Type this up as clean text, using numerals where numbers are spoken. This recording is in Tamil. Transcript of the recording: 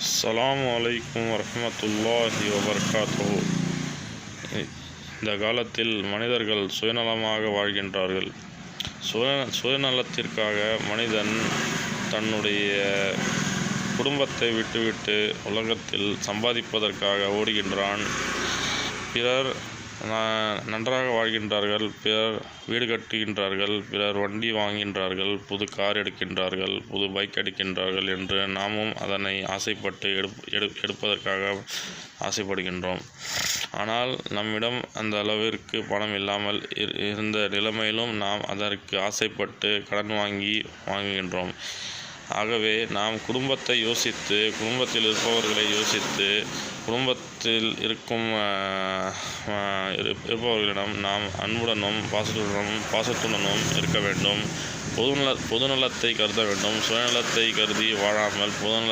அஸ்ஸலாமு அலைக்கும் வரஹ்மத்துல்லாஹி வபரகாத்துஹு. இந்த காலத்தில் மனிதர்கள் சுயநலமாக வாழ்கின்றார்கள். சுயநலத்திற்காக மனிதன் தன்னுடைய குடும்பத்தை விட்டுவிட்டு உலகத்தில் சம்பாதிப்பதற்காக ஓடுகின்றான். பிறர் நன்றாக வாழ்கின்றார்கள், பிறர் வீடு கட்டுகின்றார்கள், பிறர் வண்டி வாங்குகின்றார்கள், புது கார் எடுக்கின்றார்கள், புது பைக் எடுக்கின்றார்கள் என்று நாமும் அதனை ஆசைப்பட்டு எடுப்பதற்காக ஆசைப்படுகின்றோம். ஆனால் நம்மிடம் அந்த அளவிற்கு பணம் இல்லாமல் இருந்த நிலைமையிலும் நாம் அதற்கு ஆசைப்பட்டு கடன் வாங்குகின்றோம். ஆகவே நாம் குடும்பத்தை யோசித்து, குடும்பத்தில் இருப்பவர்களை யோசித்து, குடும்பத்தில் இருப்பவர்களிடம் நாம் அன்புடனும் பாசத்துடனும் இருக்க வேண்டும். பொதுநலத்தை கருத வேண்டும். சுயநலத்தை கருதி வாழாமல் பொதுநல